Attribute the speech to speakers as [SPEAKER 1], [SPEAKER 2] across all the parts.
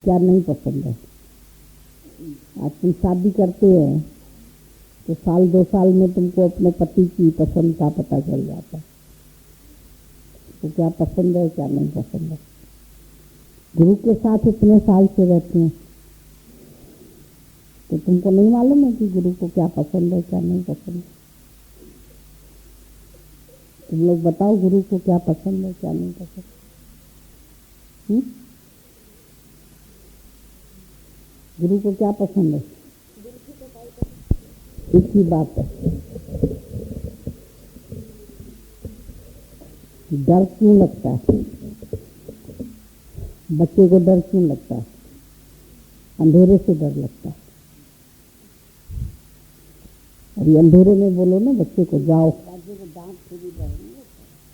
[SPEAKER 1] क्या नहीं पसंद है। आज तुम शादी करते हैं तो साल 2 साल में तुमको अपने पति की पसंद का पता चल जाता है, तो क्या पसंद है क्या नहीं पसंद है। गुरु के साथ इतने साल से रहते हैं तो तुमको नहीं मालूम है कि गुरु को क्या पसंद है क्या नहीं पसंद है। तुम लोग बताओ गुरु को क्या पसंद है क्या नहीं पसंद। गुरु को क्या पसंद है? एक ही बात है, डर क्यों लगता है? बच्चे को डर क्यों लगता है? अंधेरे से डर लगता है। अभी अंधेरे में बोलो ना बच्चे को जाओ,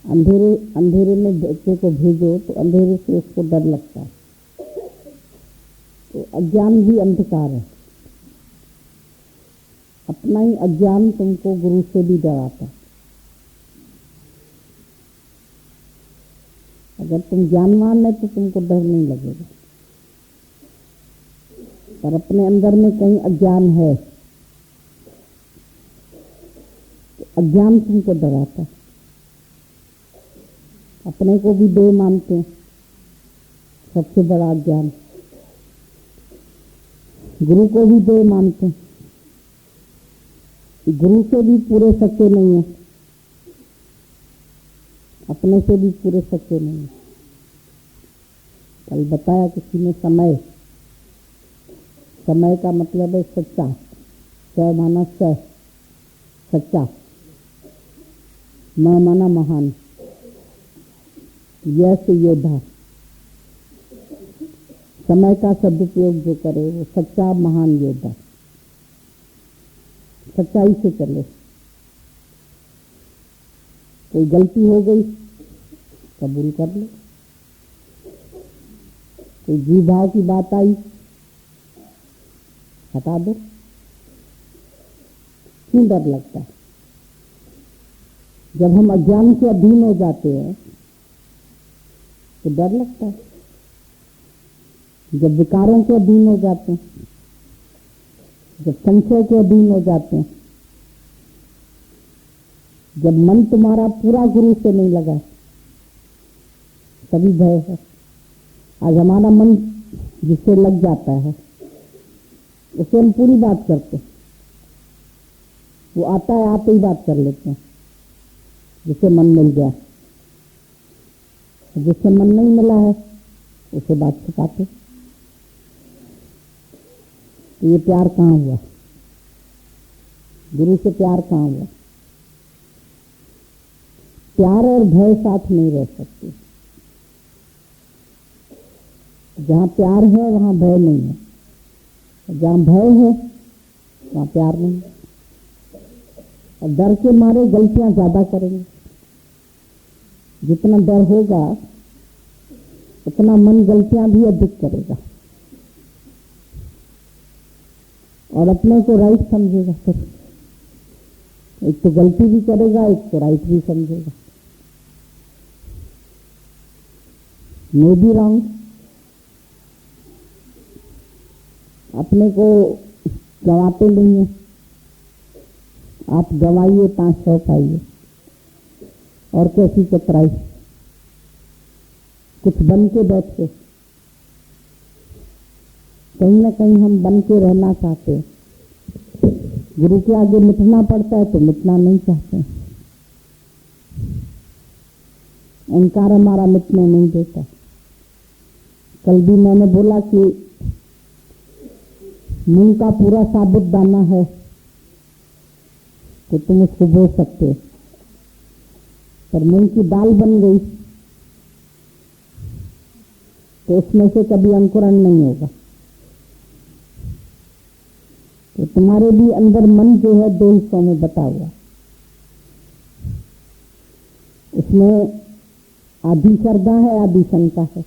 [SPEAKER 1] अंधेरे में बच्चे को भेजो तो अंधेरे से उसको डर लगता है। तो अज्ञान भी अंधकार है। अपना ही अज्ञान तुमको गुरु से भी डराता है। अगर तुम ज्ञानवान है तो तुमको डर नहीं लगेगा, पर अपने अंदर में कहीं अज्ञान है तो अज्ञान तुमको डराता है। अपने को भी देव मानते हैं, सबसे बड़ा अज्ञान। गुरु को भी देव मानते हैं, गुरु से भी पूरे सच्चे नहीं है, अपने से भी पूरे सच्चे नहीं है। कल बताया किसी ने समय का मतलब है सच्चा। स माना सच्चा, म माना महान, यश योद्धा। समय का सदुपयोग जो करे वो सच्चा महान योद्धा। सच्चाई से चले। कोई गलती हो गई कबूल कर लो, कोई जी भाव की बात आई हटा दो। क्यों डर लगता है? जब हम अज्ञान के अधीन हो जाते हैं तो डर लगता है। जब विकारों के अधीन हो जाते हैं, जब संशय के अधीन हो जाते हैं, जब मन तुम्हारा पूरा गुरु से नहीं लगा तभी भय है। आज हमारा मन जिससे लग जाता है उसे हम पूरी बात करते हैं, वो आता है आते ही बात कर लेते हैं। जिसे मन मिल गया, जिससे मन नहीं मिला है उसे बात छिपाते। तो ये प्यार कहाँ हुआ? गुरु से प्यार कहाँ हुआ? प्यार और भय साथ नहीं रह सकते। जहाँ प्यार है वहाँ भय नहीं है, जहाँ भय है वहाँ प्यार नहीं है। और डर के मारे गलतियां ज्यादा करेंगे। जितना डर होगा उतना मन गलतियां भी अधिक करेगा और अपने को राइट समझेगा। फिर एक तो गलती भी करेगा, एक तो राइट भी समझेगा। May be wrong. अपने को गंवाते नहीं है, आप गंवाइए 500 पाइए। और कैसी चतराई, कुछ बन के बैठे। कहीं ना कहीं हम बन के रहना चाहते हैं। गुरु के आगे मिटना पड़ता है तो मिटना नहीं चाहते। अहंकार हमारा मिटने नहीं देता। कल भी मैंने बोला कि मूंग का पूरा साबुत दाना है तो तुम उसको बो सकते, पर मूंग की दाल बन गई तो उसमें से कभी अंकुरण नहीं होगा। तो तुम्हारे भी अंदर मन जो है 2 हिस्सों में बटा हुआ। उसमें आधी श्रद्धा है, आधी शंका है।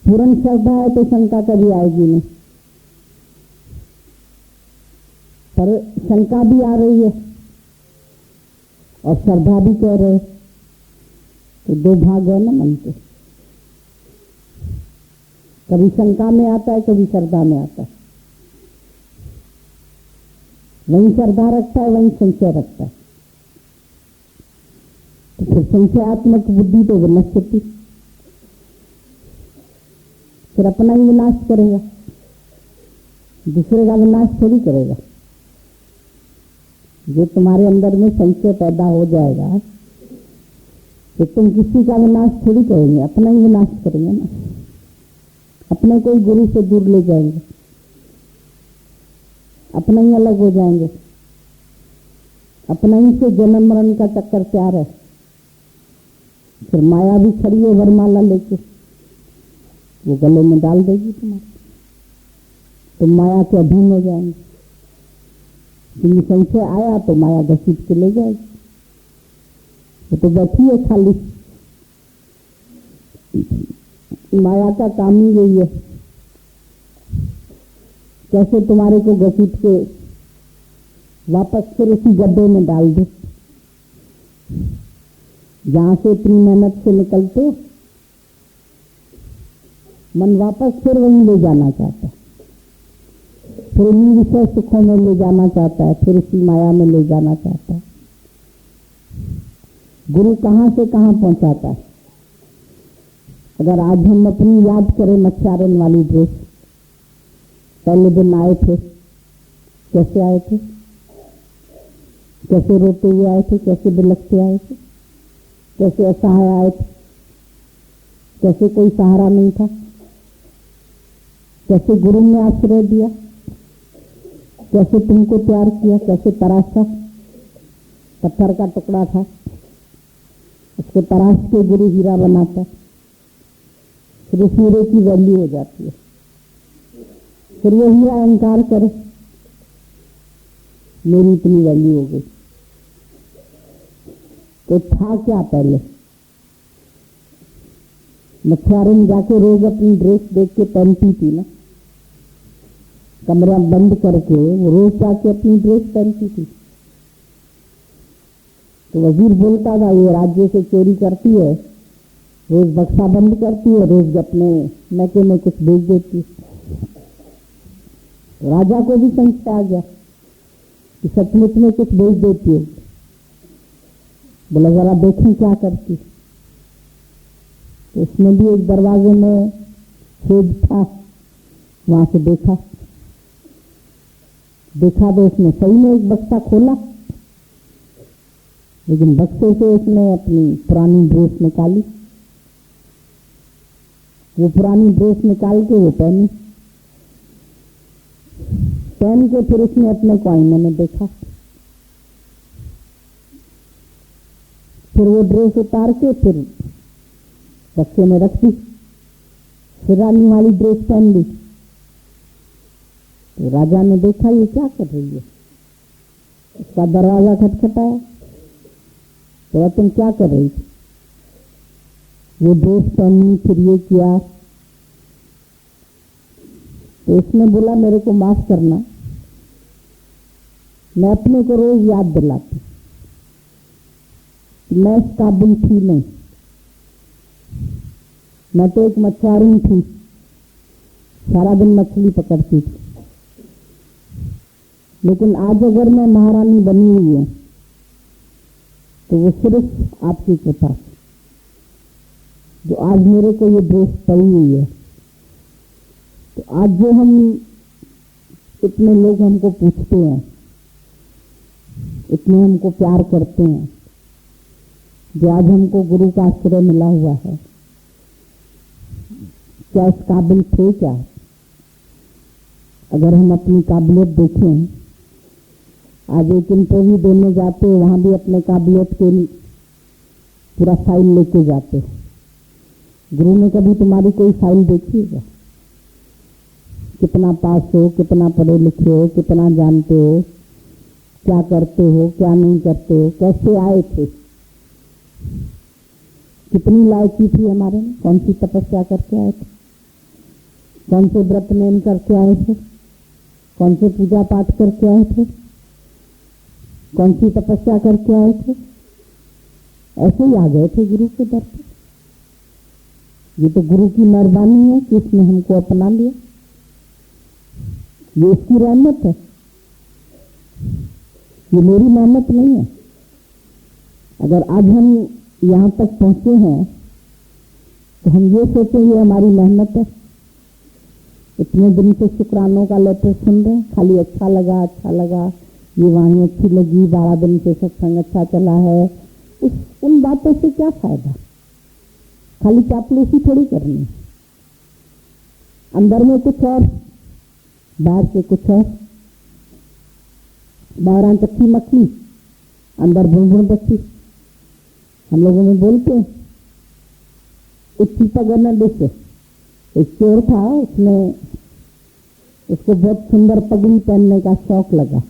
[SPEAKER 1] पूर्ण श्रद्धा है तो शंका कभी आएगी नहीं, पर शंका भी आ रही है और श्रद्धा भी कह रहे, तो 2 भाग है ना मन के। कभी शंका में आता है, कभी श्रद्धा में आता है। वहीं श्रद्धा रखता है, वहीं संशय रखता है। तो फिर संशयात्मक बुद्धि तो विनश्यति, फिर अपना ही विनाश करेगा, दूसरे का विनाश थोड़ी करेगा। जो तुम्हारे अंदर में संशय पैदा हो जाएगा तो तुम किसी का विनाश थोड़ी करेंगे, अपना ही विनाश करेंगे ना। अपने को ही गुरु से दूर ले जाएंगे, अपना ही अलग हो जाएंगे, अपना ही से जन्म मरण का चक्कर तैयार है। फिर माया भी खड़ी है वरमाला लेके, वो गले में डाल देगी तुम्हारे, तुम माया के अधीन हो जाएंगे। क्योंकि संशय आया तो माया घसीट के ले जाएगी। वो तो बैठी है खाली, माया का काम ही यही है, कैसे तुम्हारे को घसीट के वापस फिर उसी गड्ढे में डाल दे जहां से इतनी मेहनत से निकलते मन वापस फिर वहीं ले जाना चाहता है, फिर उन्हीं विषय सुखों में ले जाना चाहता है, फिर उसी माया में ले जाना चाहता है। गुरु कहां से कहां पहुंचाता है। अगर आज हम अपनी याद करें मच्छारन वाली ड्रेस, पहले दिन आए थे, कैसे आए थे, कैसे रोते हुए आए थे, कैसे बिलखते आए थे, कैसे असहाय आए थे, कैसे कोई सहारा नहीं था, कैसे गुरु ने आश्रय दिया, कैसे तुमको प्यार किया, कैसे तराशा। पत्थर का टुकड़ा था, उसको तराश के गुरु हीरा बनाता, फिर उस हीरे की वैल्यू हो जाती है। फिर वो हीरा अहंकार करे, मेरी इतनी वैल्यू हो गई। तो था क्या पहले? मच्छारन जाके रोज अपनी ड्रेस देख के पहनती थी ना, कमरा बंद करके वो रोज जाके अपनी ड्रेस पहनती थी। तो वजीर बोलता था ये राज्य से चोरी करती है, रोज बक्सा बंद करती है, रोज अपने मैके में कुछ बेच देती है। राजा को भी संशय आ गया कि सचमुच में कुछ बेच देती है। बोला जरा देखें क्या करती। तो उसने भी एक दरवाजे में छेद था, वहां से देखा तो उसने सही में एक बक्सा खोला, लेकिन बक्से से उसने अपनी पुरानी ड्रेस निकाली। वो पुरानी ड्रेस निकाल के वो पहन के फिर उसने अपने को आईने में देखा। फिर वो ड्रेस उतार के फिर बक्से में रख दी, फिर रानी वाली ड्रेस पहन ली। तो राजा ने देखा ये क्या कर रही है, उसका दरवाजा खटखटाया। तो तुम क्या कर रही थी? वो ड्रेस पहनी, फिर ये किया। तो उसने बोला मेरे को माफ करना, मैं अपने को रोज याद दिलाती मैं इस काबिल थी नहीं, मैं तो एक मछुआरी थी, सारा दिन मछली पकड़ती थी। लेकिन आज अगर मैं महारानी बनी हुई हूं तो वो सिर्फ आपकी कृपा से, जो आज मेरे को ये ड्रेस पड़ी हुई है। तो आज जो हम इतने लोग हमको पूछते हैं, इतने हमको प्यार करते हैं, जो आज हमको गुरु का आश्रय मिला हुआ है, क्या इस काबिल थे क्या? अगर हम अपनी काबिलियत देखें, आज एक इंटरव्यू देने जाते हो, वहां भी अपने काबिलियत के लिए पूरा फाइल लेके जाते हो। गुरु ने कभी तुम्हारी कोई फाइल देखी है क्या? कितना पास हो, कितना पढ़े लिखे हो, कितना जानते हो, क्या करते हो, क्या नहीं करते हो, कैसे आए थे, कितनी लायकी थी हमारे में, कौन सी तपस्या करके आए थे, कौन से व्रत नेम करके आए थे, कौन से पूजा पाठ करके आए थे, कौन सी तपस्या करके आए थे। ऐसे ही आ गए थे गुरु के दर पे। ये तो गुरु की मेहरबानी है कि इसने हमको अपना लिया, ये उसकी रहमत है, ये मेरी मेहनत नहीं है। अगर आज हम यहाँ तक पहुंचे हैं तो हम ये सोचें ये हमारी मेहनत है। इतने दिन से शुक्रानों का लेटर सुन रहे हैं, खाली अच्छा लगा, ये वाणी अच्छी लगी, 12 दिन से सत्संग अच्छा चला है, उन बातों से क्या फायदा? खाली चापलूसी थोड़ी करनी, अंदर में कुछ और, बाहर से कुछ और। बाहर कच्ची मक्खी, अंदर भुन बच्ची। हम लोगों में बोलते हैं उच्ची पगड़ डिस। एक चोर था, उसको बहुत सुंदर पगड़ी पहनने का शौक लगा।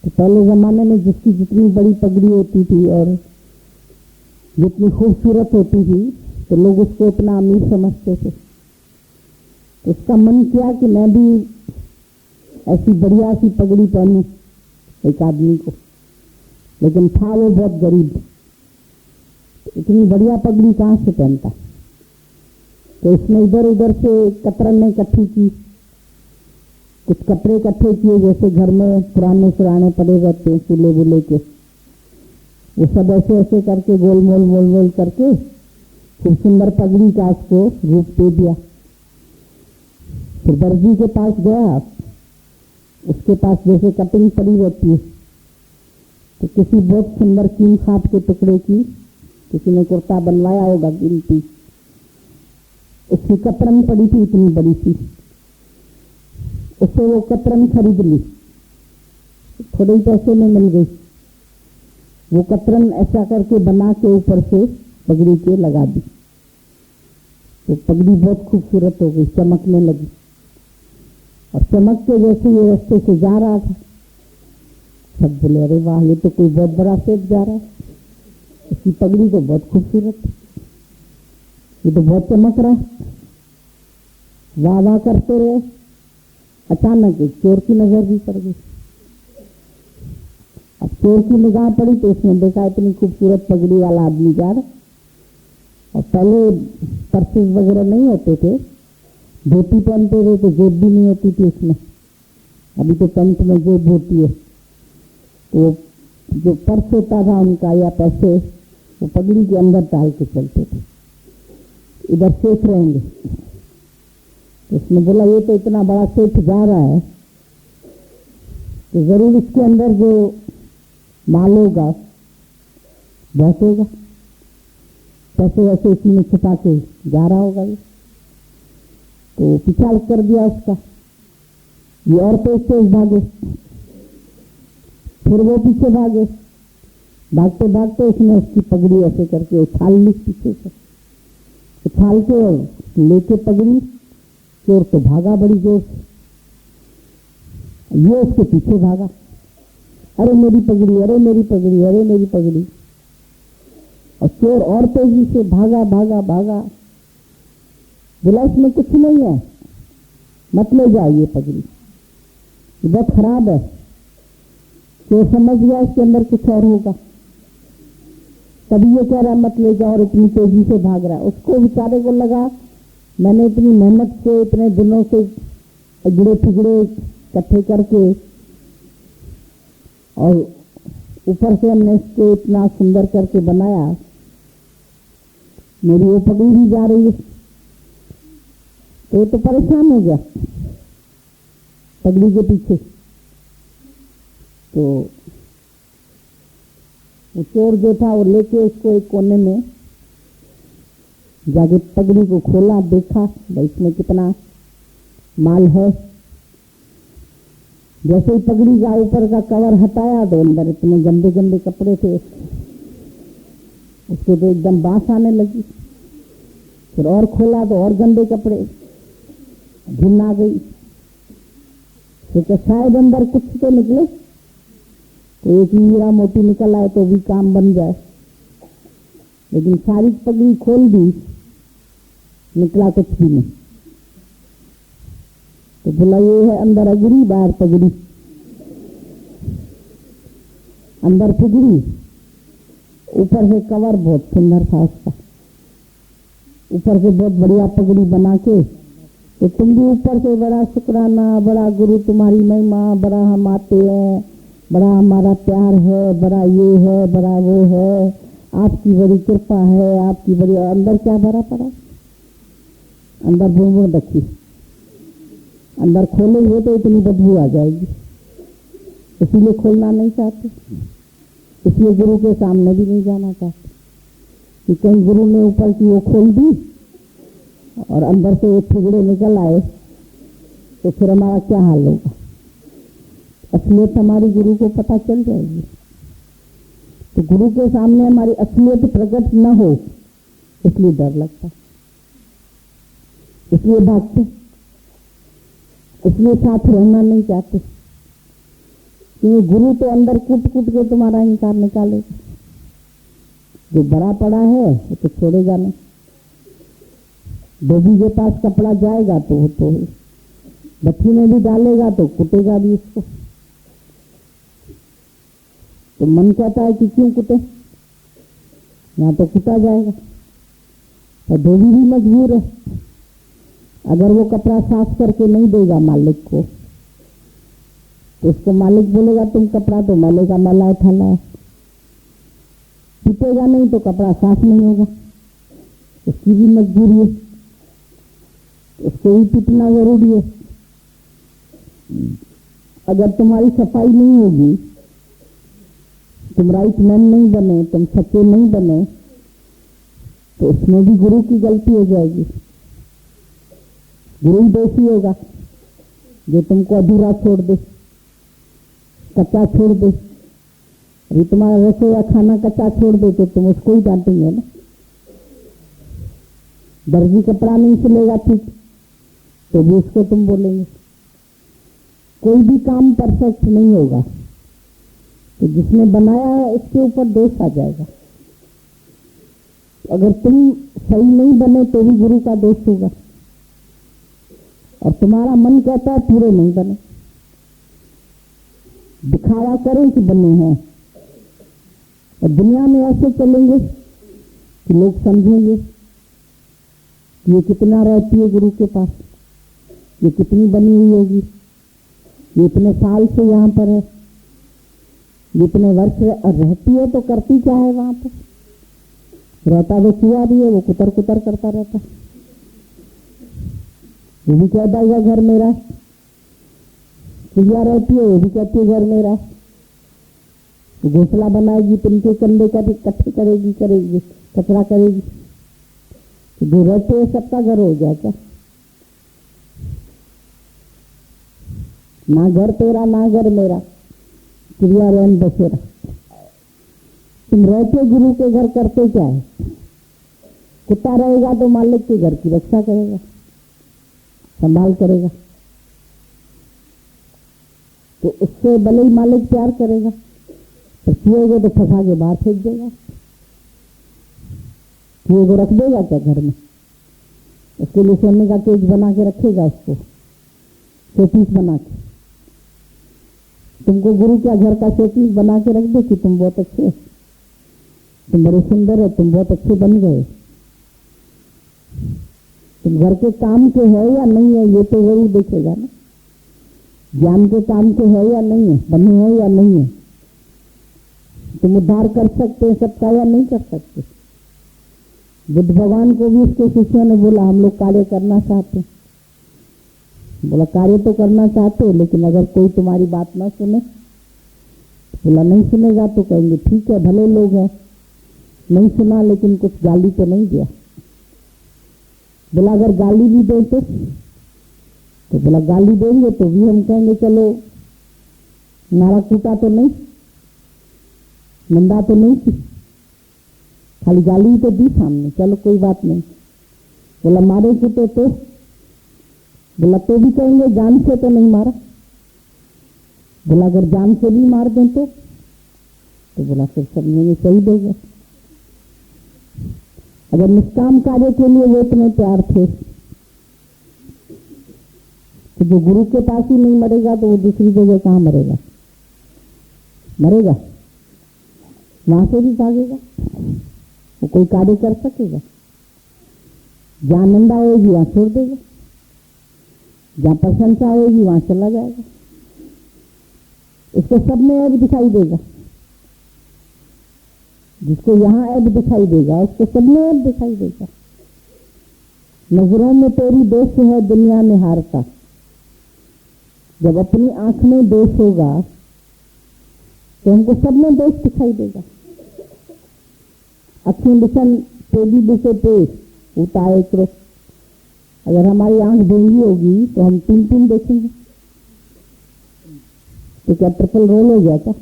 [SPEAKER 1] तो पहले जमाने में जिसकी जितनी बड़ी पगड़ी होती थी और जितनी खूबसूरत होती थी तो लोग उसको इतना अमीर समझते थे। तो उसका मन किया कि मैं भी ऐसी बढ़िया सी पगड़ी पहनूं एक आदमी को, लेकिन था वो बहुत गरीब। तो इतनी बढ़िया पगड़ी कहाँ से पहनता? तो इसने इधर उधर से कतरन इकट्ठी की, कुछ कपड़े इकट्ठे किए, जैसे घर में पुराने सुराने पड़े रहते हैं चूल्हे बुले के, वो सब ऐसे ऐसे करके गोल मोल करके खूब सुंदर पगड़ी का उसको रूप दे दिया। फिर दर्जी के पास गया, उसके पास जैसे कटिंग पड़ी रहती है, तो किसी बहुत सुंदर कीम खाप के टुकड़े की किसी ने कुर्ता बनवाया होगा कीमती, उसकी कतरन पड़ी थी इतनी बड़ी सी, उससे वो कतरन खरीद ली, थोड़े ही पैसे में मिल गई। वो कतरन ऐसा करके बना के ऊपर से पगड़ी के लगा दी, तो पगड़ी बहुत खूबसूरत हो गई, चमकने लगी। और चमक के जैसे ये रास्ते से जा रहा था, सब बोले अरे वाह, ये तो कोई बहुत बड़ा सेठ जा रहा है, इसकी पगड़ी तो बहुत खूबसूरत है, ये तो बहुत चमक रहा है, वाह वाह करते रहे। अचानक एक चोर की नजर भी पड़ गई। अब चोर की निगाह पड़ी तो उसने देखा इतनी खूबसूरत पगड़ी वाला आदमी जा रहा। और पहले पर्सेस वगैरह नहीं होते थे, धोती पहनते थे तो जेब भी नहीं होती थी उसमें, अभी तो पैंट में जेब होती है। तो जो पर्स होता था उनका या पैसे, वो पगड़ी के अंदर डाल के चलते थे, इधर सेफ रहेंगे। तो उसने बोला ये तो इतना बड़ा सेठ जा रहा है, तो जरूर इसके अंदर जो माल होगा बहुत होगा, पैसे वैसे इसी में छुपा के जा रहा होगा ये। तो पीछा कर दिया उसका, ये और तेज भागे, फिर वो पीछे भागे, भागते भागते उसने उसकी पगड़ी ऐसे करके उछाल ली, पीछे से उछाल के लेके पगड़ी, चोर तो भागा बड़ी जोर से, ये उसके पीछे भागा, अरे मेरी पगड़ी, अरे मेरी पगड़ी, अरे मेरी पगड़ी। और चोर और तेजी से भागा भागा भागा, बोला इसमें कुछ नहीं है, मत ले जाओ ये पगड़ी, ये बहुत खराब है। चोर समझ गया इसके अंदर कुछ और होगा, तभी ये कह रहा है मत ले जाओ और इतनी तेजी से भाग रहा है। उसको बेचारे को लगा मैंने इतनी मेहनत से इतने दिनों से अगड़े फिगड़े इकट्ठे करके और ऊपर से हमने इसको इतना सुंदर करके बनाया, मेरी वो पगड़ी भी जा रही है। तो परेशान हो गया पगड़ी के पीछे। तो वो चोर जो था वो लेके उसको एक कोने में जाके पगड़ी को खोला, देखा भाई इसमें कितना माल है। जैसे ही पगड़ी का ऊपर का कवर हटाया तो अंदर इतने गंदे गंदे कपड़े थे, उसको तो एकदम बांस आने लगी। फिर और खोला तो और गंदे कपड़े, घिन आ गई। तो शायद अंदर कुछ तो निकले, तो एक हीरा मोती निकल आए तो भी काम बन जाए, लेकिन सारी पगड़ी खोल दी, निकला कुछ भी नहीं। तो बोला ये है अंदर अगड़ी बाहर पगड़ी, अंदर पगड़ी ऊपर से कवर बहुत सुंदर था उसका। ऊपर से बहुत बढ़िया पगड़ी बना के, तो तुम भी ऊपर से बड़ा शुक्राना, बड़ा गुरु तुम्हारी महिमा, बड़ा हम आते हैं, बड़ा हमारा प्यार है, बड़ा ये है, बड़ा वो है, आपकी बड़ी कृपा है, आपकी बड़ी। अंदर क्या भरा पड़ा? अंदर भून रखी, अंदर खोलेंगे तो इतनी बदबू आ जाएगी, इसीलिए खोलना नहीं चाहते, इसलिए गुरु के सामने भी नहीं जाना चाहते कि कहीं गुरु ने ऊपर की वो खोल दी और अंदर से वो ठिगड़े निकल आए तो फिर हमारा क्या हाल होगा। असलियत हमारी गुरु को पता चल जाएगी, तो गुरु के सामने हमारी असलियत प्रकट न हो इसलिए डर लगता, इसलिए भागते, इसलिए साथ रहना नहीं चाहते, क्योंकि गुरु तो अंदर कूट कूट के तुम्हारा इंकार निकालेगा। जो बड़ा पड़ा है वो तो छोड़ेगा नहीं, धोबी के पास कपड़ा जाएगा तो वो तो भट्टी में भी डालेगा तो कुटेगा भी इसको। तो मन कहता है कि क्यों कुटे, यहाँ तो कुटा जाएगा, और धोबी भी मजबूर है। अगर वो कपड़ा साफ करके नहीं देगा मालिक को, तो उसको मालिक बोलेगा तुम कपड़ा तो मैले का मैला उठाना है, पीटेगा नहीं तो कपड़ा साफ नहीं होगा, उसकी भी मजबूरी है, उसको भी पीटना जरूरी है। अगर तुम्हारी सफाई नहीं होगी, तुम राइट मैन नहीं बने, तुम सच्चे नहीं बने, तो उसमें भी गुरु की गलती हो जाएगी। गुरु दोषी होगा जो तुमको अधूरा छोड़ दे, कच्चा छोड़ दे। अभी तुम्हारा रसोई खाना कच्चा छोड़ दे तो तुम उसको ही डांटेंगे ना। दर्जी कपड़ा नहीं सिलेगा ठीक तो भी उसको तुम बोलेंगे। कोई भी काम परफेक्ट नहीं होगा, तो जिसने बनाया है उसके ऊपर दोष आ जाएगा। अगर तुम सही नहीं बने तो भी गुरु का दोष होगा, और तुम्हारा मन कहता है पूरे नहीं बने, दिखावा करें कि बने हैं, और दुनिया में ऐसे चलेंगे कि लोग समझेंगे कि ये कितना रहती है गुरु के पास, ये कितनी बनी हुई होगी, ये इतने साल से यहाँ पर है, ये इतने वर्ष रहती है तो करती क्या है वहां पर। रहता तो चूहा भी है, वो कुतर कुतर करता रहता, वो भी कहता है घर मेरा। चिड़िया रहती है, वो भी कहती है घर मेरा। घोंसला बनाएगी, तिनके कंधे का इकट्ठे करेगी कचरा करेगी, तो जो रहते हैं सबका घर हो गया क्या? ना घर तेरा ना घर मेरा, चिड़िया रहन बसेरा। तुम रहते गुरु के घर करते क्या है? कुत्ता रहेगा तो मालिक के घर की रक्षा करेगा, संभाल करेगा, तो उससे भले ही मालिक प्यार करेगा, तो चूहे को तो फंसा के बाहर फेंक देगा। चूहे को रख देगा क्या घर में? उसके लिए सोने का केज बना के रखेगा, उसको शोपीस बना के। तुमको गुरु क्या घर का शोपीस बना के रख दे कि तुम बहुत अच्छे, तुम बड़े सुंदर है, तुम बहुत अच्छे बन गए। तुम घर के काम के है या नहीं है ये तो जरूर देखेगा ना। ज्ञान के काम के है या नहीं है, बने हो या नहीं है, तुम उद्धार कर सकते हैं सबका या नहीं कर सकते। बुद्ध भगवान को भी उसके शिष्यों ने बोला हम लोग कार्य करना चाहते हैं। बोला कार्य तो करना चाहते हो, लेकिन अगर कोई तुम्हारी बात ना सुने, बोला नहीं सुनेगा तो कहेंगे ठीक है भले लोग हैं, नहीं सुना लेकिन कुछ गाली तो नहीं दिया। बोला अगर गाली भी दे तो बोला गाली देंगे तो भी हम कहेंगे चलो नारा कूटा तो नहीं, निंदा तो नहीं की, खाली गाली तो दी सामने, चलो कोई बात नहीं। बोला मारे कूटे तो, बोला तो भी कहेंगे जान से तो नहीं मारा। बोला अगर जान से भी मार दें तो बोला फिर समझेंगे शहीद हो गया। अगर निष्काम कार्य के लिए वो इतने प्यार थे तो जो गुरु के पास ही नहीं मरेगा तो वो दूसरी जगह कहाँ मरेगा? मरेगा वहां से भी भागेगा, वो कोई कार्य कर सकेगा? जहाँ निंदा होगी वहां छोड़ देगा, जहाँ प्रशंसा होगी वहां चला जाएगा। इसको सब में ऐब दिखाई देगा। जिसको यहाँ ऐब दिखाई देगा उसको सब में ऐब दिखाई देगा। नजरों में तेरी दोष है दुनिया में हारता। जब अपनी आंख में दोष होगा तो हमको सब में दोष दिखाई देगा। अखी दिशन तेजी दिशे पेश उताए क्रोध। अगर हमारी आंख देंगी होगी तो हम तीन तीन देखेंगे। तो क्या ट्रिपल रोल हो गया क्या?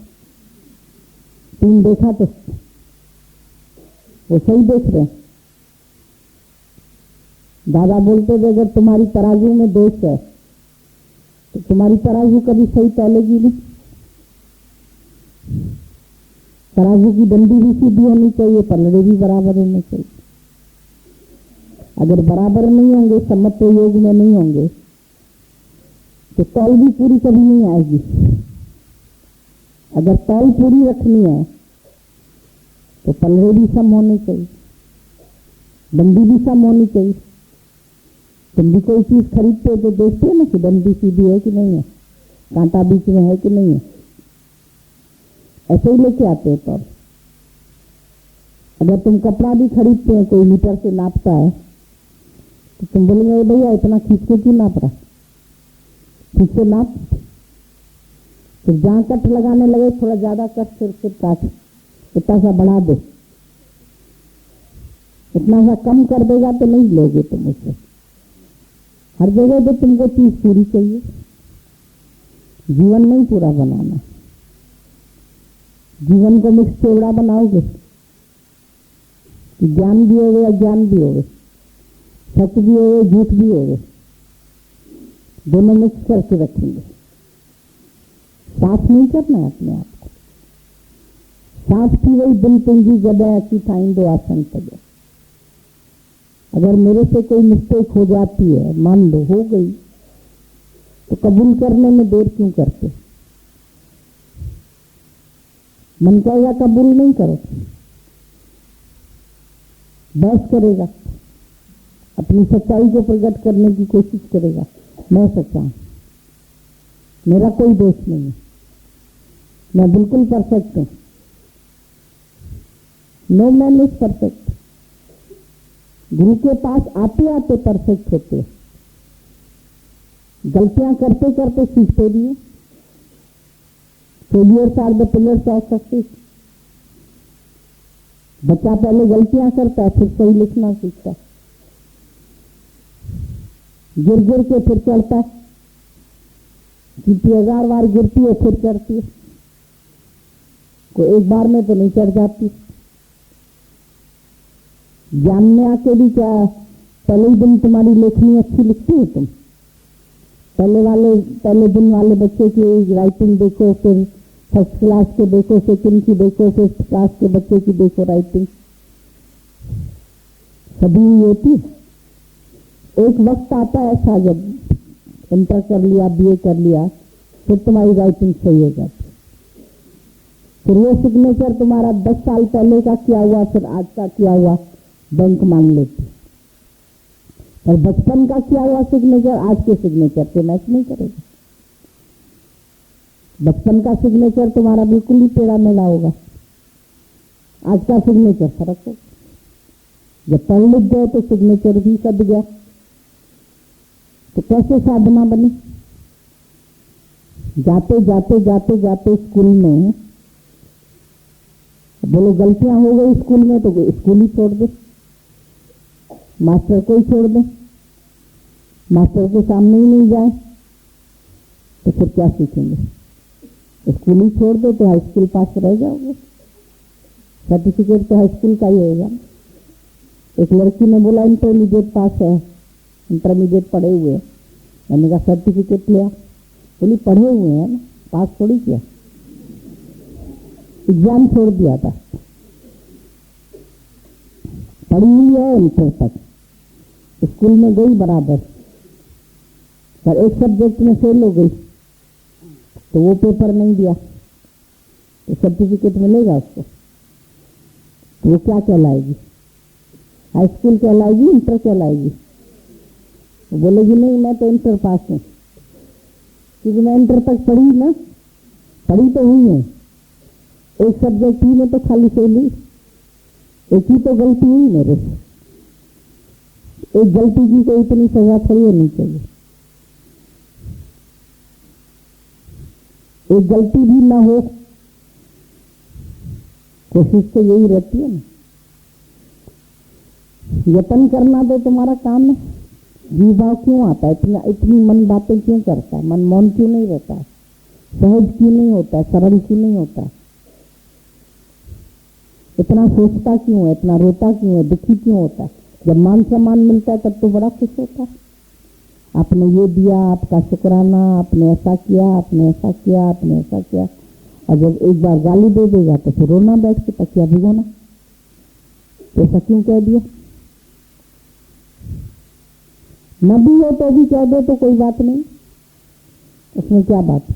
[SPEAKER 1] तीन देखा तो वो सही देख रहे हैं। दादा बोलते थे अगर तुम्हारी तराजू में दोष है तो तुम्हारी तराजू कभी सही चलेगी नहीं। तराजू की डंडी भी सीधी होनी चाहिए, पलड़े भी बराबर होने चाहिए। अगर बराबर नहीं होंगे, समत्व योग में नहीं होंगे, तो तौल भी पूरी कभी नहीं आएगी। अगर तौल पूरी रखनी है तो पलड़े भी सम होने चाहिए, डंडी भी सम होनी चाहिए। तुम भी कोई चीज खरीदते हो तो देखते हो ना कि डंडी सीधी है कि नहीं है, कांटा बीच में है कि नहीं है। ऐसे ही लेके आते हैं। तो अगर तुम कपड़ा भी खरीदते हैं, कोई मीटर से नापता है तो तुम बोलेंगे भैया इतना खींच के क्यों नाप रहा, ठीक से नाप। फिर जहां कट लगाने लगे थोड़ा ज्यादा कट, फिर काट, इतना सा बढ़ा दे, इतना सा कम कर देगा तो नहीं लोगे तुम उससे। हर जगह पे तुमको चीज पूरी चाहिए। जीवन नहीं पूरा बनाना। जीवन को मिक्स चोड़ा बनाओगे कि ज्ञान भी होगे अज्ञान भी होगे, सच भी होगे झूठ भी होगे, दोनों मिक्स करके रखेंगे। साफ नहीं करना है अपने आप को। साफ की वही दिल पूंजी जब की टाइम दो आसन तक। अगर मेरे से कोई मिस्टेक हो जाती है, मान लो हो गई, तो कबूल करने में देर क्यों करते? मन कहेगा कबूल नहीं करो, बहस करेगा, अपनी सच्चाई को प्रकट करने की कोशिश करेगा। मैं सच्चा हूं, मेरा कोई दोष नहीं है, मैं बिल्कुल परफेक्ट हूं। No man is perfect. गुरु के पास आते आते परफेक्ट होते हैं, गलतियां करते करते सीखते भी हैं। Failures are the pillars of success. बच्चा पहले गलतियां करता है, फिर सही लिखना सीखता है, गिर गिर के फिर चढ़ता है, चींटी 1000 बार गिरती है फिर चढ़ती है, कोई एक बार में तो नहीं चढ़ जाती। ज्ञान में आके भी क्या पहले ही दिन तुम्हारी लेखनी अच्छी लिखती है? तुम पहले दिन वाले बच्चे की राइटिंग देखो, फिर फर्स्ट क्लास के देखो, सेकंड की देखो, फिफ्थ क्लास के बच्चे की देखो राइटिंग, सभी होती। एक वक्त आता है ऐसा जब इंटर कर लिया, बीए कर लिया, फिर तुम्हारी राइटिंग सही हो जाती। फिर वो सिग्नेचर तुम्हारा 10 साल पहले का किया हुआ, फिर आज का किया हुआ बैंक मांग लेती। और बचपन का किया हुआ सिग्नेचर आज के सिग्नेचर से मैच नहीं करेगा। बचपन का सिग्नेचर तुम्हारा बिल्कुल ही टेढ़ा मेढ़ा होगा, आज का सिग्नेचर फर्क होगा। जब पढ़ लिख गए तो सिग्नेचर भी सद गया, तो कैसे साधना बनी? जाते जाते जाते जाते स्कूल में बोलो गलतियां हो गई स्कूल में तो स्कूल ही छोड़ दे, मास्टर को ही छोड़ दे, मास्टर के सामने ही नहीं जाए तो फिर क्या सीखेंगे? स्कूल ही छोड़ दो तो हाई स्कूल पास रह जाओगे, सर्टिफिकेट तो हाई स्कूल का ही होगा। एक लड़की ने बोला इंटरमीडिएट पास है, इंटरमीडिएट पढ़े हुए, मैंने कहा सर्टिफिकेट लिया, बोली पढ़े हुए हैं ना, पास थोड़ी किया, एग्जाम छोड़ दिया था, पढ़ी हुई है इंटर तक, स्कूल में गई बराबर, पर एक सब्जेक्ट में फेल हो गई तो वो पेपर नहीं दिया तो सर्टिफिकेट मिलेगा उसको? तो वो क्या कहलाएगी? हाई स्कूल कहलाएगी, इंटर कहलाएगी? बोलेगी नहीं मैं तो इंटर पास हूँ, क्योंकि मैं इंटर तक पढ़ी ना, पढ़ी तो हुई है। एक सब्जेक्ट ही में तो खाली फेली, एक ही तो गलती हुई मेरे से। एक गलती की तो इतनी सजा थोड़ी होनी चाहिए। एक गलती भी ना हो, कोशिश तो यही रहती है ना। यत्न करना तो तुम्हारा काम है। जीव भाव क्यों आता है? इतनी मन बातें क्यों करता है? मन मौन क्यों नहीं रहता है? सहज क्यों नहीं होता है? सरल क्यों नहीं होता है? इतना सोचता क्यों है? इतना रोता क्यों है? दुखी क्यों होता है? जब मान सम्मान मिलता है तब तो बड़ा खुश होता है। आपने ये दिया, आपका शुक्राना, आपने ऐसा किया, आपने ऐसा किया, आपने ऐसा किया। और जब एक बार गाली दे देगा तो फिर रोना बैठ के, तकिया भिगोना। तो ऐसा क्यों कह दिया? न भी हो तो भी कह दो तो कोई बात नहीं, उसमें क्या बात है?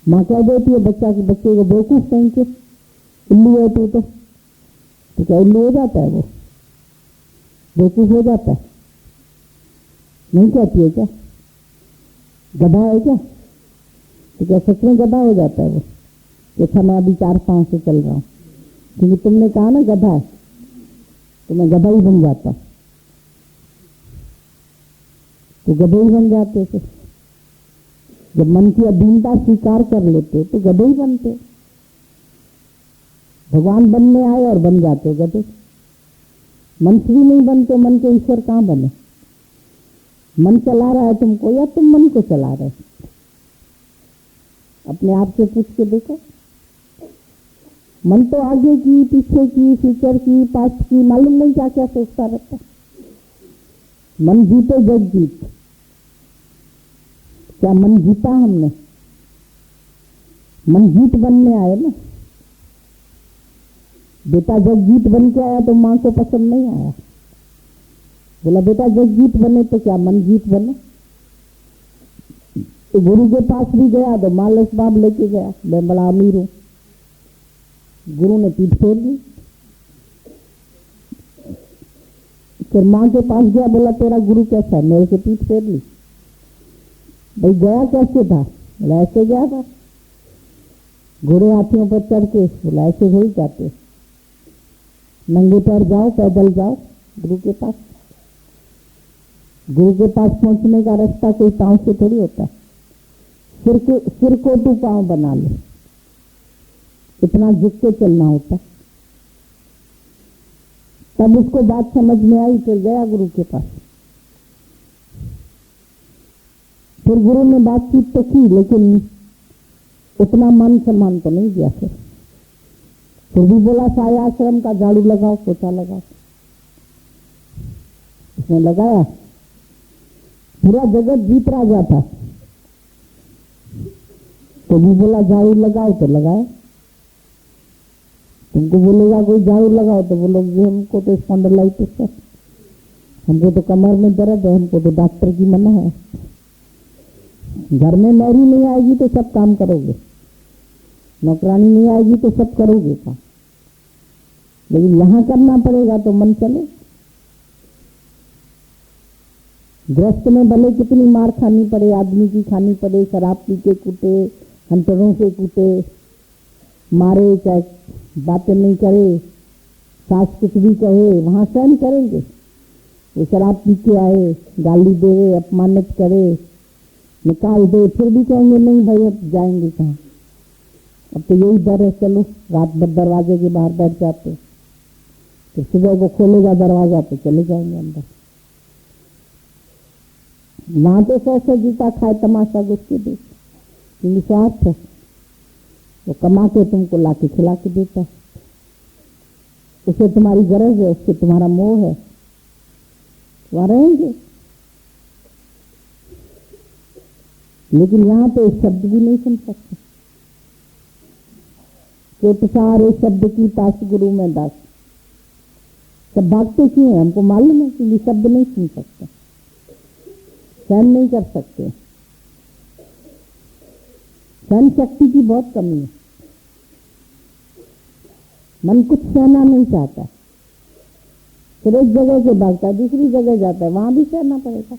[SPEAKER 1] माँ कह देती है बच्चे को बेवकूफ कहीं के, इल्लू है तू तो क्या इल्लू हो जाता है? वो बेवकूफ हो जाता है? नहीं कहती है क्या? गधा है क्या? तो क्या सच में गधा हो जाता है वो? अच्छा मैं अभी 4 पाँव से चल रहा हूँ, क्योंकि तुमने कहा ना गधा है, तो मैं गधा ही बन जाता। तो गधे ही बन जाते थे। जब मन की अधीनता स्वीकार कर लेते तो गधे ही बनते। भगवान बनने आए और बन जाते गधे। मनुष्य भी नहीं बनते, मन के ईश्वर कहाँ बने? मन चला रहा है तुमको या तुम मन को चला रहे? अपने आप से पूछ के देखो। मन तो आगे की, पीछे की, फ्यूचर की, पास्ट की, मालूम नहीं क्या क्या सोचता रहता। मन जीते जग जीत। क्या मन जीता हमने? मन जीत बनने आए ना। बेटा जग जीत बन के आया तो माँ को पसंद नहीं आया। बोला बेटा जग जीत बने तो क्या मन जीत बने? तो गुरु के पास भी गया तो माँ लसबाब लेके गया, मैं बड़ा अमीर हूं। गुरु ने पीठ फेर दी। फिर माँ के पास गया, बोला तेरा गुरु कैसा है? मेरे से पीठ फेर ली। भाई गया कैसे था? बोला ऐसे गया था, घोड़े हाथियों पर चढ़ के। बोला ऐसे हो ही जाते, नंगे पैर जाओ, पैदल जाओ गुरु के पास। गुरु के पास पहुंचने का रास्ता कोई पांव से थोड़ी होता है। सिर को तू पांव बना ले, इतना झुक के चलना होता। तब उसको बात समझ में आई, फिर गया गुरु के पास। फिर गुरु ने बातचीत तो की, लेकिन उतना मान सम्मान तो नहीं दिया। फिर भी बोला साया आश्रम का झाड़ू लगाओ, पोछा लगाओ। उसने लगाया। पूरा जगत जीत राजा था, तो भी बोला झाड़ू लगाओ, तो लगाया। तुमको बोलेगा कोई झाड़ू लगाओ तो बोलोगे हमको तो स्पॉन्डिलाइटिस है, हमको तो कमर में दर्द है, हमको तो डॉक्टर की मना है। घर में मैरी नहीं आएगी तो सब काम करोगे, नौकरानी नहीं आएगी तो सब करोगे काम, लेकिन यहां करना पड़ेगा तो मन चले। गृहस्थ में भले कितनी मार खानी पड़े, आदमी की खानी पड़े, शराब पी के कूटे, हंटरों से कूटे, मारे, चाहे बातें नहीं करे, सास कुछ भी कहे, वहां सहन करेंगे। वो शराब पी के आए, गाली दे, अपमानित करे, निकाल दे, फिर भी कहेंगे नहीं भाई अब जाएंगे कहाँ, अब तो यही डर है, चलो रात भर दरवाजे के बाहर बैठ जाते, तो सुबह को खोलेगा दरवाजा तो चले जाएंगे अंदर। वहां तो सौ जूता खाए, तमाशा घुस के देख, क्योंकि स्वार्थ है। वो कमा के तुमको लाके खिला के देता है, उसे तुम्हारी गरज है, उससे तुम्हारा मोह है, वहां रहेंगे। लेकिन यहां तो एक शब्द भी नहीं सुन सकते। चोट सारे शब्द की ताश गुरु में दास। सब भागते क्यों है? हमको मालूम है कि शब्द नहीं सुन सकते, सहन नहीं कर सकते, सहन शक्ति की बहुत कमी है। मन कुछ सहना नहीं चाहता, फिर एक जगह से भागता है दूसरी जगह जाता है, वहां भी सहना पड़ेगा।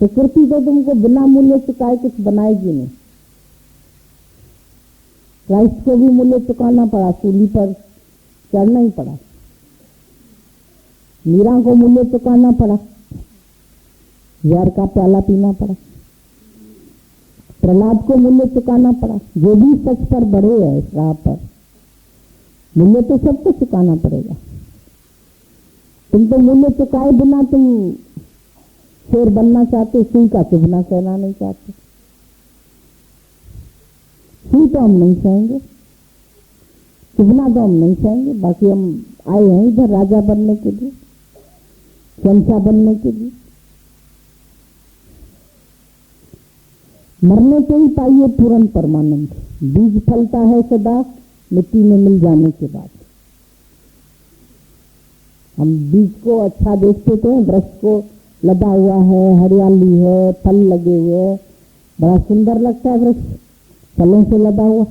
[SPEAKER 1] प्रकृति तो तुमको बिना मूल्य चुकाए कुछ बनाएगी नहीं। क्राइस्ट को भी मूल्य चुकाना पड़ा, सूली पर चढ़ना ही पड़ा। मीरा को मूल्य चुकाना पड़ा, जहर का प्याला पीना पड़ा। प्रहलाद को मूल्य चुकाना पड़ा। जो भी सच पर बढ़े है इस राह पर, मूल्य तो सबको चुकाना पड़ेगा। तुम तो मूल्य चुकाए बिना तुम शेर बनना चाहते, सुई का चुभना सहना नहीं चाहते। सुई तो हम नहीं सहेंगे, चुभना तो हम नहीं सहेंगे। बाकी हम आए हैं इधर राजा बनने के लिए, शहंशाह बनने के लिए। मरने पे ही पाइए पूर्ण परमानंद। बीज फलता है सदा मिट्टी में मिल जाने के बाद। हम बीज को अच्छा देखते थे, वृक्ष को लदा हुआ है, हरियाली है, फल लगे हुए हैं, बड़ा सुंदर लगता है वृक्ष फलों से लदा हुआ।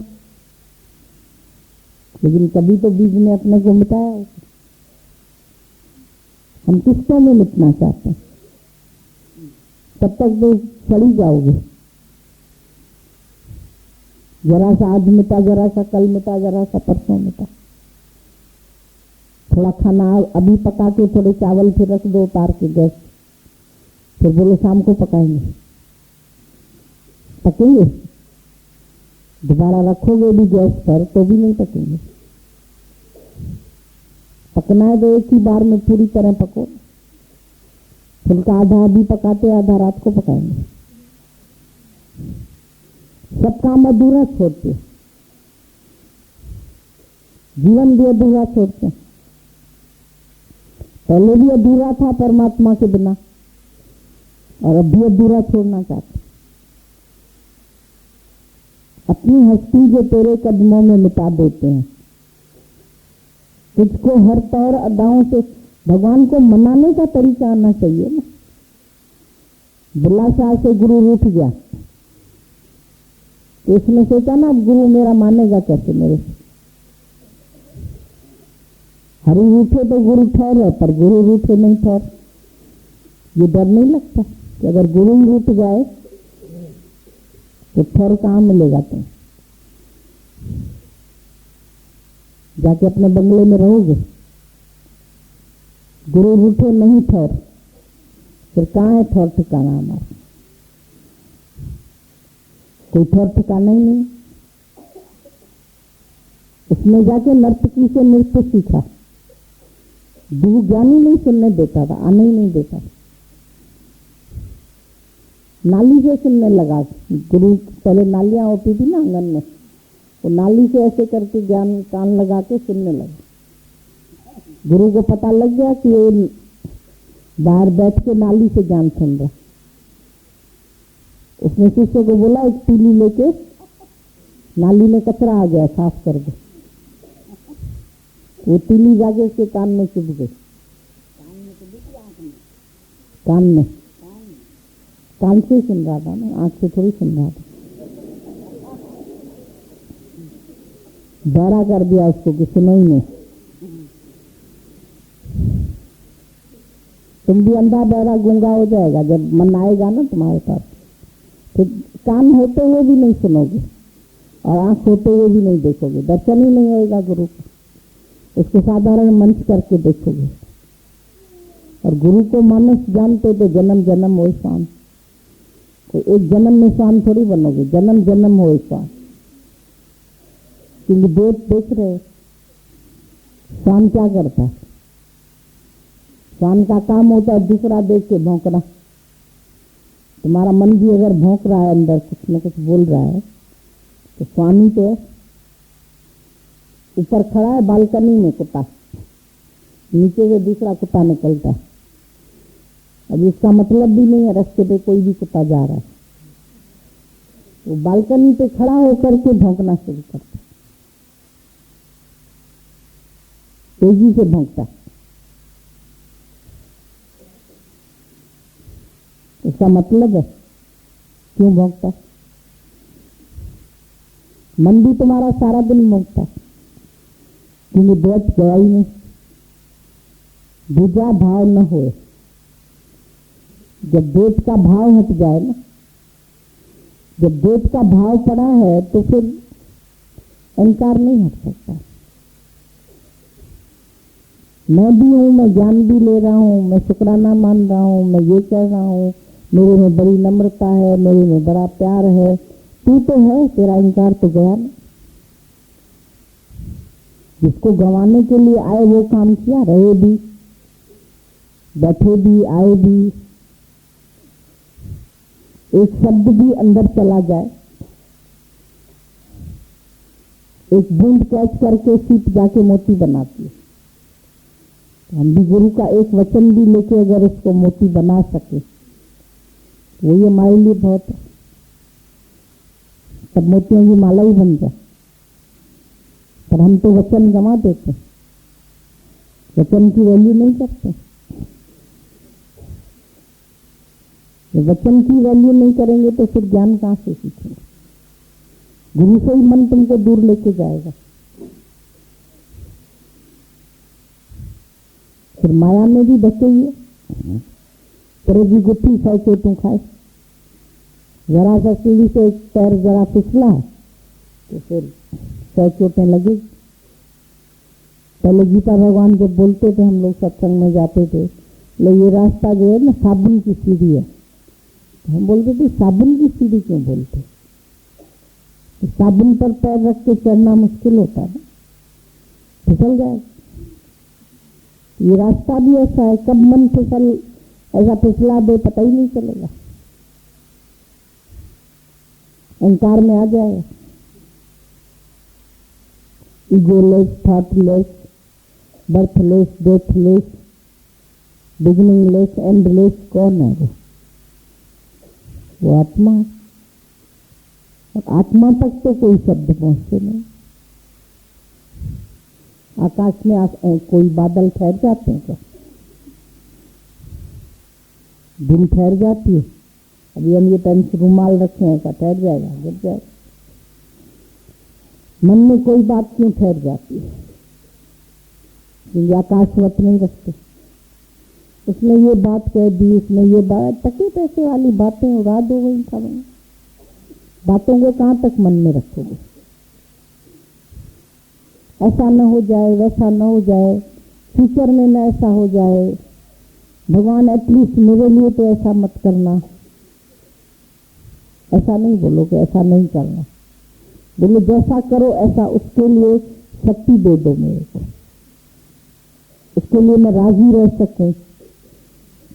[SPEAKER 1] लेकिन कभी तो बीज ने अपने को मिटाया। हम किसको में मिटना चाहते हैं? तब तक तो सड़ी जाओगे। जरा सा आज मिटा, जरा सा कल मिटा, जरा सा परसों मिटा। थोड़ा खाना अभी पका के थोड़े चावल फिर रख दो उतार के गैस, फिर बोलो शाम को पकाएंगे। पकेंगे? दोबारा रखोगे भी गैस पर तो भी नहीं पकेंगे। पकना है तो एक ही बार में पूरी तरह पको। फुल्का आधा अभी पकाते, आधा रात को पकाएंगे। सब काम अधूरा छोड़ते, जीवन भी अधूरा छोड़ते। पहले भी अधूरा था परमात्मा के बिना, और अब भी अधूरा छोड़ना चाहते। अपनी हस्ती जो तेरे कदमों में मिटा देते हैं। तुझको हर तौर अदाओं से भगवान को मनाने का तरीका आना चाहिए ना। बुल्ला शाह से गुरु रूठ गया तो इसने सोचा ना, अब गुरु मेरा मानेगा कैसे मेरे से। हरि रूठे तो गुरु ठहर है, पर गुरु रूठे नहीं ठहर। ये डर नहीं लगता कि अगर गुरु रूठ जाए तो ठहर कहाँ मिलेगा? तुम जाके अपने बंगले में रहोगे। गुरु रूठे नहीं ठहर, फिर कहाँ है ठहर ठिकाना हमारा? कोई ठहर ठिकाना ही नहीं। उसने जाके नर्तकी से नृत्य सीखा। गुरु ज्ञानी नहीं सुनने देता था, आने ही नहीं देता। नाली से सुनने लगा। गुरु पहले नालियां होती थी ना आंगन में, वो नाली से ऐसे करके ज्ञान कान लगा के सुनने लगा। गुरु को पता लग गया कि ये बाहर बैठ के नाली से ज्ञान सुन रहा। उसने शिष्य को बोला, एक तीली लेके नाली में कचरा आ गया, साफ कर दे। वो तीली जाके उसके कान में चुभ गई। कान में कान से सुन रहा था ना, आंख से थोड़ी सुन रहा था। बहरा कर दिया उसको कि सुनो ही नहीं। तुम भी अंधा बहरा गूंगा हो जाएगा जब मन आएगा ना तुम्हारे पास। फिर कान होते हुए भी नहीं सुनोगे और आंख होते हुए भी नहीं देखोगे, दर्शन ही नहीं होएगा गुरु का। उसको साधारण मंच करके देखोगे। और गुरु को मानस जानते तो जन्म जन्म हो स्वान। तो एक जन्म में स्वान थोड़ी बनोगे, जन्म जन्म हो स्वान। क्योंकि देख रहे हो स्वान क्या करता है। स्वान का काम होता है दूसरा देख के भौंकना। तुम्हारा मन भी अगर भौंक रहा है, अंदर कुछ न कुछ बोल रहा है, तो स्वामी तो ऊपर खड़ा है बालकनी में कुत्ता, नीचे से दूसरा कुत्ता निकलता है। अब इसका मतलब भी नहीं है रास्ते पे कोई भी कुत्ता जा रहा है। वो बालकनी पे खड़ा होकर के भौंकना शुरू करता है, तेजी से भौंकता है। इसका मतलब है क्यों भौंकता है? मन भी तुम्हारा सारा दिन भौंकता है, क्योंकि द्वैत गया ही नहीं। दूजा भाव न होए। जब द्वैत का भाव हट जाए ना, जब द्वैत का भाव पड़ा है तो फिर अहंकार नहीं हट सकता। मैं भी हूं, मैं ज्ञान भी ले रहा हूं, मैं शुक्राना मान रहा हूं, मैं ये कह रहा हूं, मेरे में बड़ी नम्रता है, मेरे में बड़ा प्यार है, तू तो है, तेरा अहंकार तो गया नहीं। जिसको गंवाने के लिए आए वो काम किया, रहे भी, बैठे भी, आए भी, एक शब्द भी अंदर चला जाए, एक बूंद कैच करके सीप जाके मोती बनाती है। तो हम भी गुरु का एक वचन भी लेके अगर उसको मोती बना सके वो ये हमारे लिए बहुत है। तब मोतियों की माला ही बन जाए। पर हम तो वचन गंवा देते, वचन की वैल्यू नहीं करते। वचन की वैल्यू नहीं करेंगे तो फिर ज्ञान कहाँ से सीखेंगे? गुरु से ही मन तुमको दूर लेके जाएगा। फिर माया में भी बचे ही है। तेरे की गुत्थी 100 चोटों खाए, जरा सा सीढ़ी से एक पैर जरा फिसला तो फिर 100 चोटें लगी। पहले गीता भगवान जब बोलते थे, हम लोग सत्संग में जाते थे, ले ये रास्ता जो है ना साबुन की सीढ़ी है, तो हम बोलते थे साबुन की सीढ़ी क्यों बोलते? तो साबुन पर पैर रख के चढ़ना मुश्किल होता है, फिसल जाए। ये रास्ता भी ऐसा है, कब मन फिसल ऐसा फिसला दे पता ही नहीं चलेगा, अहंकार में आ जाएगा। Egoless, thoughtless, birthless, deathless, beginningless, endless कौन है? वो आत्मा है। और आत्मा तक तो कोई शब्द पहुंचते नहीं। आकाश में कोई बादल ठहर जाते हैं क्या? दिन ठहर जाती है? अभी हम ये टाइम से रुमाल रखे हैं, क्या ठहर जाएगा? गिर जाएगा। मन में कोई बात क्यों ठहर जाती है? क्योंकि आकाशवत नहीं रखते। उसने ये बात कह दी, उसने ये बात, टके पैसे वाली बातें उड़ा दो वही समय। बातों को कहाँ तक मन में रखोगे? ऐसा न हो जाए, वैसा न हो जाए, फ्यूचर में न ऐसा हो जाए, भगवान एटलीस्ट मेरे लिए तो ऐसा मत करना। ऐसा नहीं बोलो कि ऐसा नहीं करना, बोलो जैसा करो ऐसा उसके लिए शक्ति दे दो मेरे को, उसके लिए मैं राजी रह सकूं,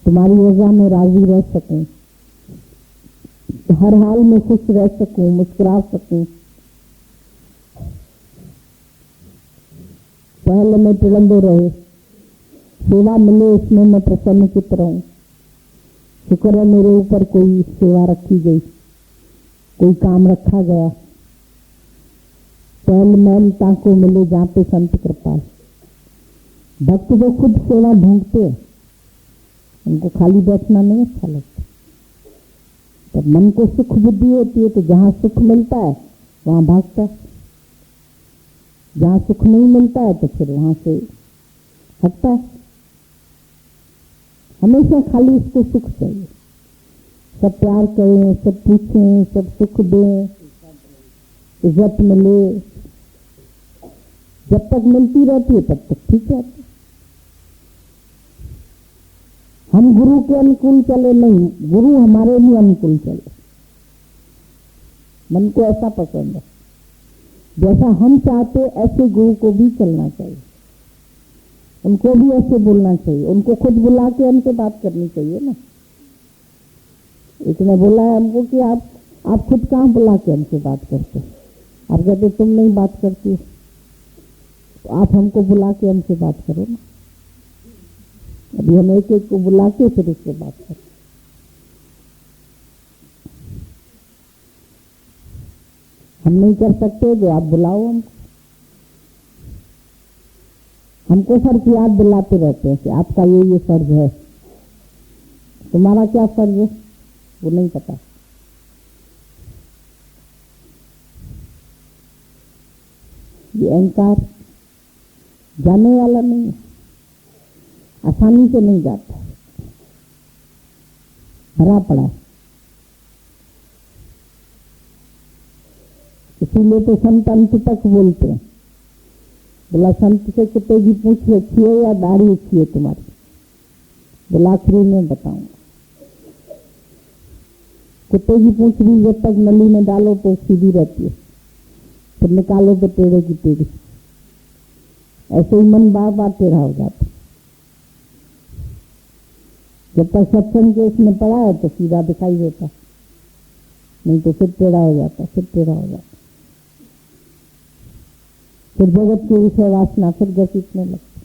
[SPEAKER 1] तुम्हारी रजा में राजी रह सकूं, हर हाल में खुश रह सकूं, मुस्कुरा सकूं। पहले में तिलंदो रहे, सेवा मिले उसमें मैं प्रसन्न चित्त रहूं। शुक्र है मेरे ऊपर कोई सेवा रखी गई, कोई काम रखा गया। पहल मैल ताको मिले जहाँ पे संत कृपाल। भक्त जो खुद सेवा ढूंढते हैं उनको खाली बैठना नहीं अच्छा लगता। जब मन को सुख बुद्धि होती है तो जहाँ सुख मिलता है वहाँ भागता है, जहाँ सुख नहीं मिलता है तो फिर वहां से हटता है। हमेशा खाली इसको सुख चाहिए, सब प्यार करें, सब पूछें, सब सुख दें, इज्जत मिले। जब तक मिलती रहती है तब तक ठीक रहती है। हम गुरु के अनुकूल चले नहीं, गुरु हमारे भी अनुकूल चले। मन को ऐसा पसंद है, जैसा हम चाहते ऐसे गुरु को भी चलना चाहिए, उनको भी ऐसे बोलना चाहिए, उनको खुद बुला के हमसे बात करनी चाहिए ना। इसने बोला है हमको कि आप खुद कहाँ बुला के हमसे बात करते? आप कहते तुम नहीं बात करती, तो आप हमको बुला के हमसे बात करो ना। अभी हम एक एक को बुला के फिर उससे बात करें। हम नहीं कर सकते जो आप बुलाओ हमको फर्ज याद दिलाते रहते हैं कि आपका ये फर्ज है, तुम्हारा क्या फर्ज है वो नहीं पता। ये अहंकार जाने वाला नहीं है। आसानी से नहीं जाता, भरा पड़ा है। इसीलिए तो संत अंत तक बोलते हैं। बोला संत से कुत्ते की पूंछ अच्छी है या दाढ़ी अच्छी है तुम्हारी? बोला आखिरी में बताऊंगा। कुत्ते की पूंछ भी जब तक नली में डालो तो सीधी रहती है, फिर निकालो तो टेढ़े की टेढ़ी। ऐसे ही मन बार बार टेढ़ा हो जाता। जब तक सत्संग के इसमें पड़ा है तो सीधा दिखाई देता, नहीं तो फिर टेढ़ा हो जाता, फिर टेढ़ा हो जाता। फिर जगत के विषय वासना फिर घसीटने लगती।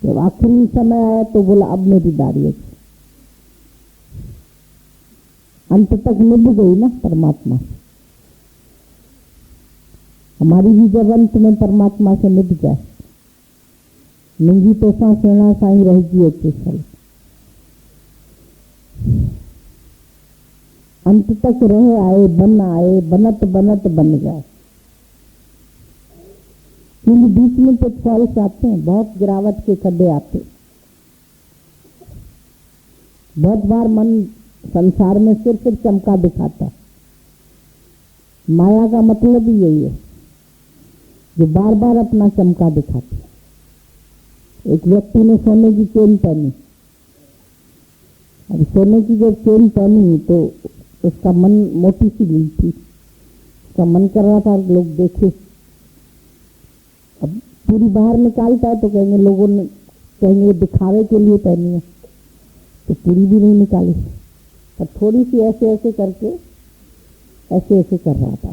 [SPEAKER 1] जब आखिरी समय आया तो बोला अब मेरी दाढ़ी अच्छी। अंत तक निभ गई ना परमात्मा से। हमारी भी जब अंत में परमात्मा से निभ जाए, निंगी तो सेना साई रहेगी अच्छे साल। अंत तक रहे आए बनत बनत बन जाए। क्योंकि बीच में तो फॉल्स आते हैं, बहुत गिरावट के खड्डे आते। बहुत बार मन संसार में सिर्फ चमका दिखाता। माया का मतलब ही यही है, जो बार बार अपना चमका दिखाती। एक व्यक्ति ने सोने की चेन पहनी। अब सोने की जब चेन पहनी तो उसका मन मोटी सी ली थी, उसका मन कर रहा था लोग देखे। अब पूरी बाहर निकालता है तो कहेंगे, लोगों ने कहेंगे दिखावे के लिए पहनी है, तो पूरी भी नहीं निकाली, पर थोड़ी सी ऐसे ऐसे करके ऐसे ऐसे कर रहा था।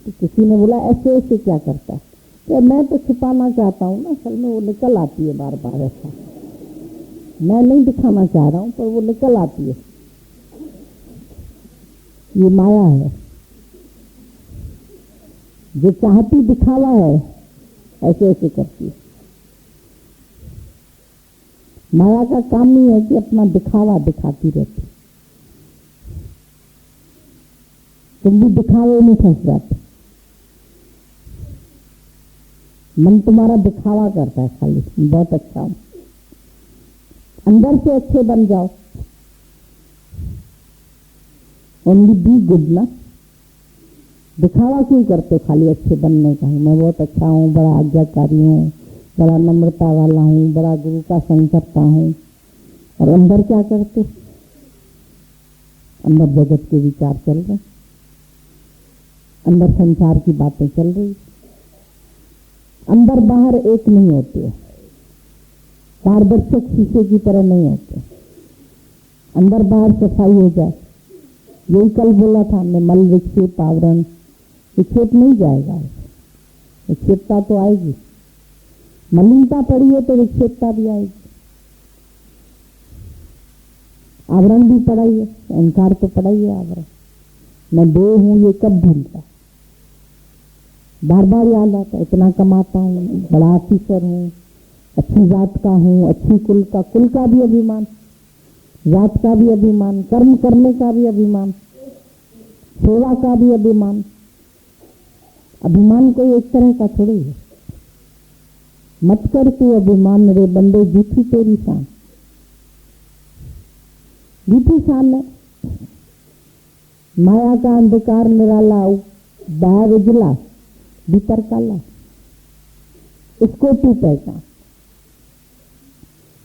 [SPEAKER 1] तो किसी ने बोला ऐसे ऐसे क्या करता है? तो मैं तो छुपाना चाहता हूँ ना, असल में वो निकल आती है बार बार। ऐसा मैं नहीं दिखाना चाह रहा हूँ, पर वो निकल आती है। ये माया है, जो चाहती दिखावा है, ऐसे ऐसे करती है। माया का काम ही है कि अपना दिखावा दिखाती रहती। तुम भी दिखावे में फंस जाते। मन तुम्हारा दिखावा करता है खाली, बहुत अच्छा हूं। अंदर से अच्छे बन जाओ। ओनली बी गुड ना। दिखावा क्यों करते खाली अच्छे बनने का? मैं बहुत अच्छा हूँ, बड़ा आज्ञाकारी हूँ, बड़ा नम्रता वाला हूँ, बड़ा गुरु का संग करता हूँ। और अंदर क्या करते? अंदर जगत के विचार चल रहे, अंदर संसार की बातें चल रही। अंदर बाहर एक नहीं होते, पारदर्शक शीशे की तरह नहीं होते। अंदर बाहर सफाई हो जाए। यही कल बोला था हमने, मल विक्षेप आवरण। विक्षेप नहीं जाएगा, विक्षेपता तो आएगी। मलिनता पड़ी है तो विक्षेपता भी आएगी। आवरण भी पड़ा ही है, अहंकार तो पड़ा ही है। आवरण मैं देह हूं, ये कब भूलता? बार बार याद आता। इतना कमाता हूँ, बड़ा ऑफिसर हूँ, अच्छी जात का हूँ, अच्छी कुल का भी अभिमान, जात का भी अभिमान, कर्म करने का भी अभिमान, सेवा का भी अभिमान। अभिमान कोई एक तरह का थोड़ी है। मत कर तू अभिमान रे बंदे, झूठी तेरी शान। झूठी शान है। माया का अंधकार निराला, बाहर उजला भीतर काला, इसको तू पहचान।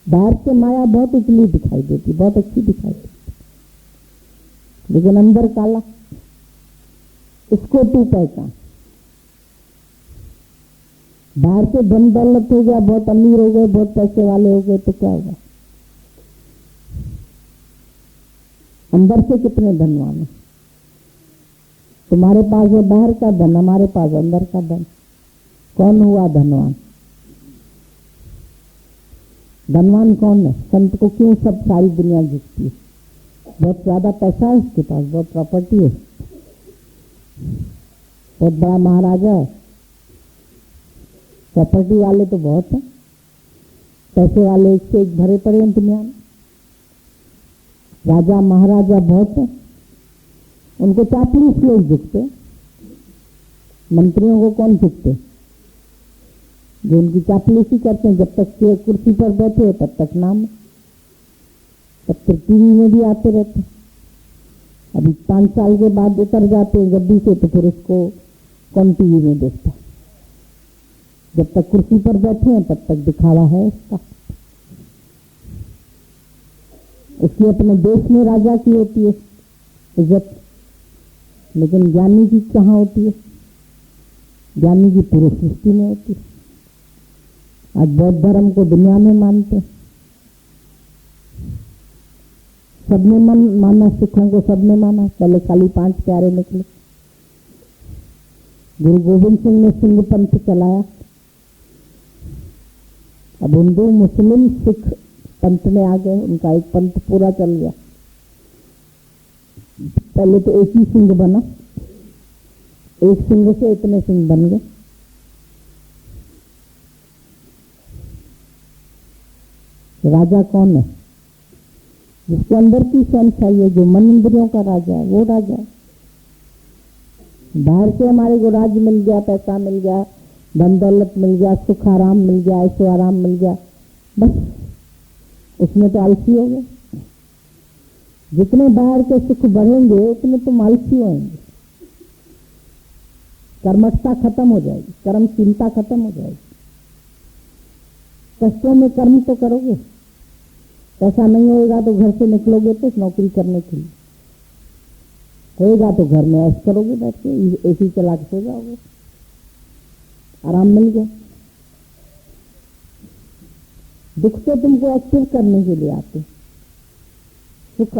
[SPEAKER 1] बाहर से माया बहुत उजली दिखाई देती, बहुत अच्छी दिखाई देती, लेकिन अंदर काला, इसको तू पहचान। बाहर से धन दौलत हो गया, बहुत अमीर हो गए, बहुत पैसे वाले हो गए, तो क्या होगा? अंदर से कितने धनवान है? तुम्हारे पास है बाहर का धन, हमारे पास अंदर का धन। कौन हुआ धनवान? धनवान कौन है? संत को क्यों सब सारी दुनिया झुकती है? बहुत ज्यादा पैसा है उसके पास, बहुत प्रॉपर्टी है, बहुत बड़ा महाराजा है। प्रॉपर्टी वाले तो बहुत हैं, पैसे वाले एक से एक भरे पड़े हैं दुनिया में। राजा महाराजा बहुत है, उनको चापलूस लोग झुकते। मंत्रियों को कौन झुकते? जो उनकी चापलूसी करते हैं, जब तक के कुर्सी पर बैठे हैं तब तक नाम, तब तक टीवी में भी आते रहते। अभी 5 साल के बाद उतर जाते हैं गद्दी से, तो फिर उसको कौन टीवी में देखता? जब तक कुर्सी पर बैठे हैं तब तक दिखावा है उसका। उसकी अपने देश में राजा की होती है इज्जत, लेकिन ज्ञानी की कहाँ होती है? ज्ञानी की पूरी सृष्टि में होती है। आज बौद्ध धर्म को दुनिया में मानते हैं, सबने माना, सिखों को सबने माना। पहले खाली 5 प्यारे निकले। गुरु गोविंद सिंह ने सिंह पंथ चलाया, अब हिंदू मुस्लिम सिख पंथ में आ गए, उनका एक पंथ पूरा चल गया। पहले तो एक ही सिंह बना, एक सिंह से इतने सिंह बन गए। राजा कौन है? जिसके अंदर की सेंस है, जो मन इंद्रियों का राजा है, वो राजा है। बाहर से हमारे को राज्य मिल गया, पैसा मिल गया, धन दौलत मिल गया, सुख आराम मिल गया, ऐशो आराम मिल गया, बस उसमें तो आलसी हो गए। जितने बाहर के सुख बढ़ेंगे उतने तुम आलसी होंगे। कर्मठता खत्म हो जाएगी, कर्मशीलता खत्म हो जाएगी। कष्टों में कर्म तो करोगे, पैसा नहीं होएगा तो घर से निकलोगे तो नौकरी करने के लिए, होएगा तो घर में ऐश करोगे, बैठ के एसी चला के सो जाओगे, आराम मिल गया। दुख तो तुमको एक्टिव करने के लिए आते, सुख